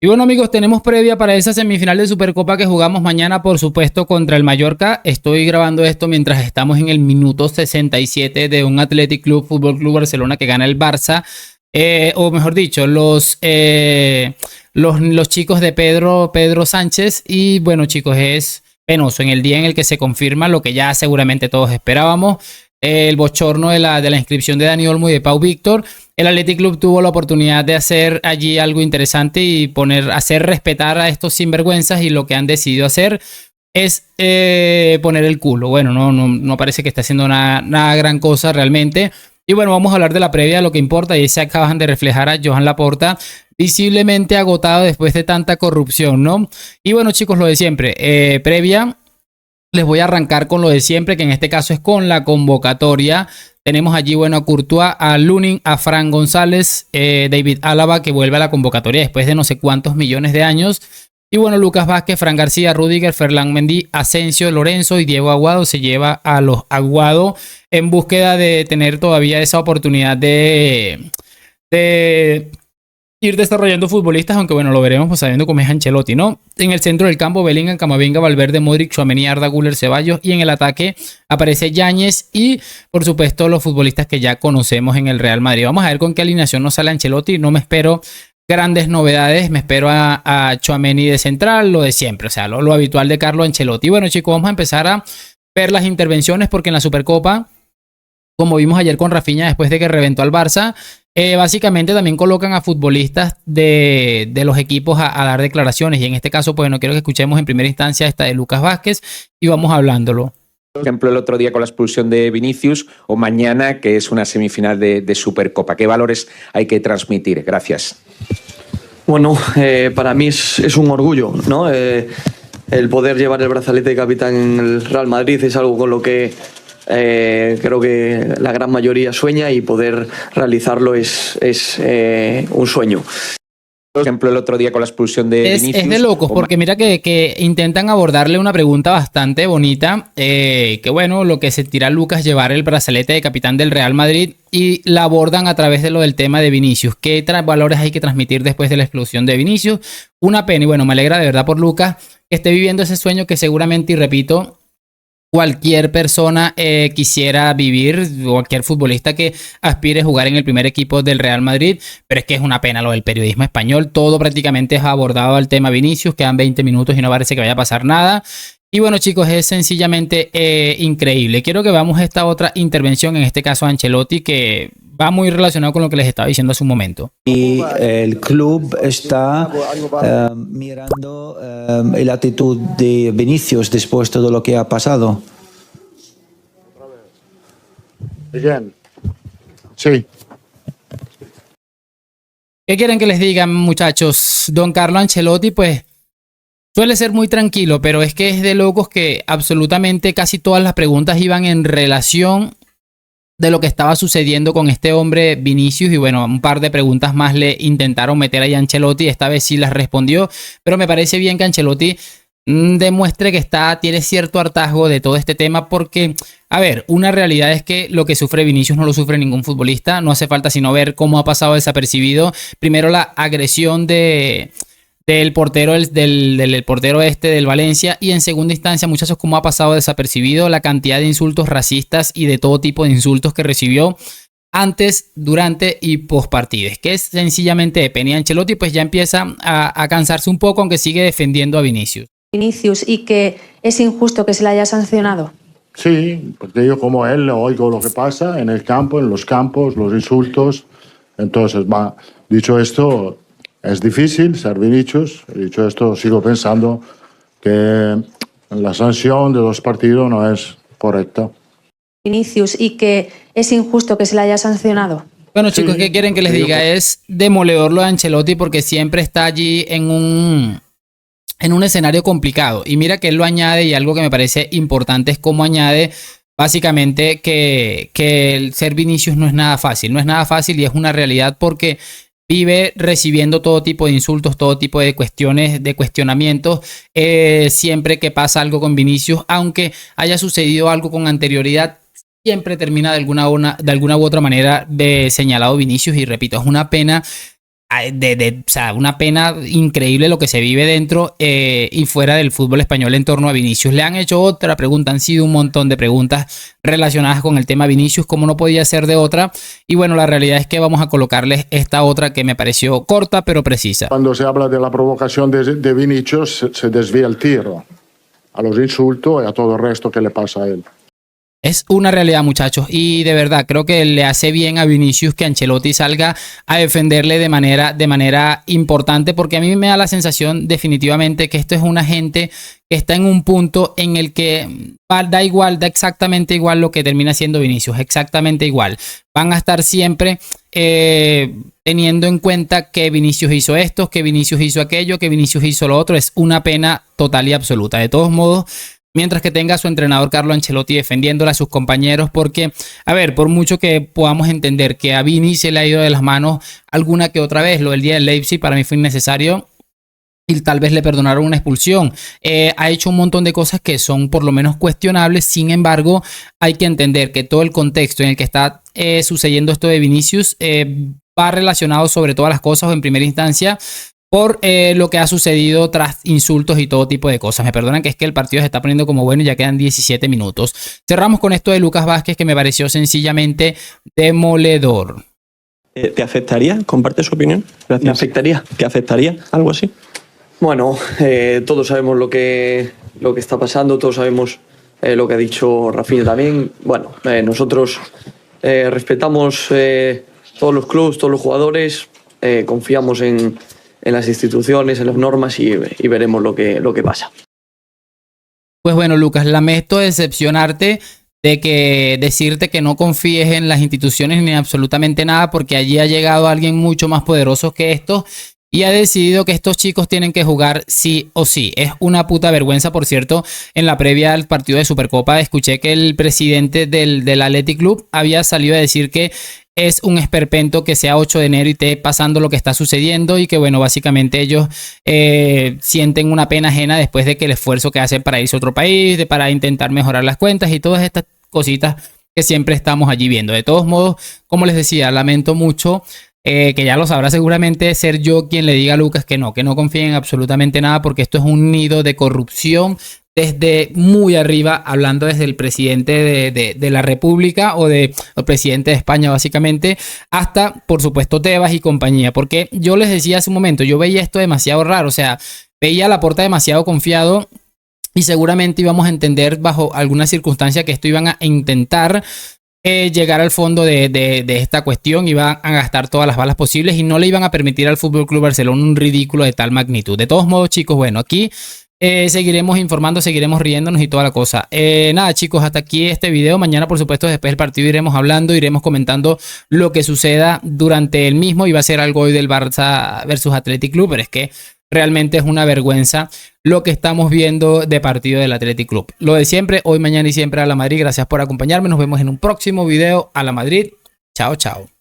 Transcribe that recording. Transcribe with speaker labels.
Speaker 1: Y bueno, amigos, tenemos previa para esa semifinal de Supercopa que jugamos mañana, por supuesto, contra el Mallorca. Estoy grabando esto mientras estamos en el minuto 67 de un Athletic Club, Fútbol Club Barcelona que gana el Barça. O mejor dicho, los chicos de Pedro Sánchez. Y bueno, chicos, es penoso en el día en el que se confirma lo que ya seguramente todos esperábamos. El bochorno de la inscripción de Dani Olmo y de Pau Víctor. El Athletic Club tuvo la oportunidad de hacer allí algo interesante y hacer respetar a estos sinvergüenzas, y lo que han decidido hacer es poner el culo. Bueno, no parece que esté haciendo nada gran cosa realmente. Y bueno, vamos a hablar de la previa, lo que importa, y se acaban de reflejar a Joan Laporta visiblemente agotado después de tanta corrupción, ¿no? Y bueno, chicos, lo de siempre, previa. Les voy a arrancar con lo de siempre, que en este caso es con la convocatoria. Tenemos allí, bueno, a Courtois, a Lunin, a Fran González, David Álava, que vuelve a la convocatoria después de no sé cuántos millones de años. Y bueno, Lucas Vázquez, Fran García, Rüdiger, Ferland Mendy, Asensio, Lorenzo y Diego Aguado. Se lleva a los Aguado en búsqueda de tener todavía esa oportunidad de ir desarrollando futbolistas, aunque bueno, lo veremos pues sabiendo cómo es Ancelotti, ¿no? En el centro del campo, Bellingham, Camavinga, Valverde, Modric, Tchouaméni, Arda Güler, Ceballos, y en el ataque aparece Yáñez y por supuesto los futbolistas que ya conocemos en el Real Madrid. Vamos a ver con qué alineación nos sale Ancelotti. No me espero grandes novedades, me espero a Tchouaméni de central, lo de siempre, o sea, lo habitual de Carlo Ancelotti. Bueno, chicos, vamos a empezar a ver las intervenciones, porque en la Supercopa, como vimos ayer con Rafinha después de que reventó al Barça, básicamente también colocan a futbolistas de los equipos a dar declaraciones, y en este caso pues no quiero que escuchemos en primera instancia esta de Lucas Vázquez y vamos hablándolo.
Speaker 2: Por ejemplo, el otro día con la expulsión de Vinicius, o mañana que es una semifinal de Supercopa. ¿Qué valores hay que transmitir? Gracias.
Speaker 3: Bueno, para mí es un orgullo, ¿no? El poder llevar el brazalete de capitán en el Real Madrid es algo con lo que creo que la gran mayoría sueña, y poder realizarlo es un sueño.
Speaker 2: Por ejemplo, el otro día con la expulsión de Vinicius.
Speaker 1: Es de locos, porque mira que intentan abordarle una pregunta bastante bonita, que bueno, lo que se tira Lucas, llevar el brazalete de capitán del Real Madrid, y la abordan a través de lo del tema de Vinicius. ¿Qué valores hay que transmitir después de la explosión de Vinicius? Una pena, y bueno, me alegra de verdad por Lucas, que esté viviendo ese sueño que seguramente, y repito, cualquier persona quisiera vivir, cualquier futbolista que aspire a jugar en el primer equipo del Real Madrid. Pero es que es una pena lo del periodismo español. Todo prácticamente es abordado al tema Vinicius. Quedan 20 minutos y no parece que vaya a pasar nada. Y bueno, chicos, es sencillamente increíble. Quiero que veamos esta otra intervención, en este caso Ancelotti, que va muy relacionado con lo que les estaba diciendo hace un momento.
Speaker 4: Y el club está mirando la actitud de Vinicius después de todo lo que ha pasado.
Speaker 5: Bien. Sí.
Speaker 1: ¿Qué quieren que les diga, muchachos? Don Carlo Ancelotti, pues suele ser muy tranquilo, pero es que es de locos que absolutamente casi todas las preguntas iban en relación de lo que estaba sucediendo con este hombre Vinicius. Y bueno, un par de preguntas más le intentaron meter ahí a Ancelotti. Esta vez sí las respondió, pero me parece bien que Ancelotti demuestre que tiene cierto hartazgo de todo este tema, porque, a ver, una realidad es que lo que sufre Vinicius no lo sufre ningún futbolista. No hace falta sino ver cómo ha pasado desapercibido. Primero, la agresión del portero del portero del Valencia, y en segunda instancia, muchachos, cómo ha pasado desapercibido la cantidad de insultos racistas y de todo tipo de insultos que recibió antes, durante y post partido. Es que es sencillamente de pena. Ancelotti pues ya empieza a cansarse un poco, aunque sigue defendiendo a Vinicius.
Speaker 6: Y que es injusto que se le haya sancionado.
Speaker 5: Sí, porque yo como él oigo lo que pasa en el campo, en los campos, los insultos. Entonces, dicho esto, es difícil ser Vinicius. Dicho esto, sigo pensando que la sanción de los partidos no es correcta.
Speaker 6: Y que es injusto que se le haya sancionado.
Speaker 1: Bueno, chicos, ¿qué quieren que les diga? Es demoledor lo de Ancelotti, porque siempre está allí en un escenario complicado. Y mira que él lo añade, y algo que me parece importante es cómo añade básicamente que el ser Vinicius no es nada fácil. No es nada fácil, y es una realidad, porque vive recibiendo todo tipo de insultos, todo tipo de cuestiones, de cuestionamientos. Siempre que pasa algo con Vinicius, aunque haya sucedido algo con anterioridad, siempre termina de alguna u otra manera de señalado Vinicius. Y repito, es una pena o sea, una pena increíble lo que se vive dentro y fuera del fútbol español en torno a Vinicius. Le han hecho otra pregunta, han sido un montón de preguntas relacionadas con el tema Vinicius, como no podía ser de otra. Y bueno, la realidad es que vamos a colocarles esta otra que me pareció corta pero precisa.
Speaker 5: Cuando se habla de la provocación de Vinicius, se desvía el tiro a los insultos y a todo el resto que le pasa a él.
Speaker 1: Es una realidad, muchachos, y de verdad creo que le hace bien a Vinicius que Ancelotti salga a defenderle de manera importante, porque a mí me da la sensación definitivamente que esto es una gente que está en un punto en el que da exactamente igual lo que termina siendo Vinicius, exactamente igual. Van a estar siempre teniendo en cuenta que Vinicius hizo esto, que Vinicius hizo aquello, que Vinicius hizo lo otro. Es una pena total y absoluta. De todos modos, mientras que tenga a su entrenador Carlo Ancelotti defendiéndole a sus compañeros, porque, a ver, por mucho que podamos entender que a Vini se le ha ido de las manos alguna que otra vez, lo del día del Leipzig para mí fue innecesario y tal vez le perdonaron una expulsión. Ha hecho un montón de cosas que son por lo menos cuestionables. Sin embargo, hay que entender que todo el contexto en el que está sucediendo esto de Vinicius va relacionado sobre todas las cosas o en primera instancia por lo que ha sucedido tras insultos y todo tipo de cosas. Me perdonan que es que el partido se está poniendo como bueno y ya quedan 17 minutos. Cerramos con esto de Lucas Vázquez, que me pareció sencillamente demoledor.
Speaker 7: ¿Te afectaría? ¿Comparte su opinión? Gracias.
Speaker 3: ¿Me afectaría?
Speaker 7: ¿Te afectaría? ¿Algo así?
Speaker 3: Bueno, todos sabemos lo que está pasando, todos sabemos lo que ha dicho Rafinha también. Bueno, nosotros respetamos todos los clubes, todos los jugadores, confiamos en las instituciones, en las normas y veremos lo que pasa.
Speaker 1: Pues bueno, Lucas, lamento decepcionarte de que decirte que no confíes en las instituciones ni en absolutamente nada, porque allí ha llegado alguien mucho más poderoso que estos y ha decidido que estos chicos tienen que jugar sí o sí. Es una puta vergüenza. Por cierto, en la previa al partido de Supercopa escuché que el presidente del Athletic Club había salido a decir que es un esperpento que sea 8 de enero y esté pasando lo que está sucediendo y que bueno, básicamente ellos sienten una pena ajena después de que el esfuerzo que hacen para irse a otro país, para intentar mejorar las cuentas y todas estas cositas que siempre estamos allí viendo. De todos modos, como les decía, lamento mucho que ya lo sabrá seguramente ser yo quien le diga a Lucas que no confíen en absolutamente nada, porque esto es un nido de corrupción desde muy arriba, hablando desde el presidente de la República o el presidente de España básicamente, hasta por supuesto Tebas y compañía, porque yo les decía hace un momento, yo veía esto demasiado raro, o sea, veía a Laporta demasiado confiado y seguramente íbamos a entender bajo alguna circunstancia que esto iban a intentar llegar al fondo de esta cuestión, iban a gastar todas las balas posibles y no le iban a permitir al FC Barcelona un ridículo de tal magnitud. De todos modos, chicos, bueno, aquí seguiremos informando, seguiremos riéndonos y toda la cosa. Nada, chicos, hasta aquí este video. Mañana, por supuesto, después del partido iremos hablando, iremos comentando lo que suceda durante el mismo. Iba a ser algo hoy del Barça versus Athletic Club, pero es que realmente es una vergüenza lo que estamos viendo de partido del Athletic Club. Lo de siempre, hoy, mañana y siempre a la Madrid. Gracias por acompañarme. Nos vemos en un próximo video. A la Madrid. Chao, chao.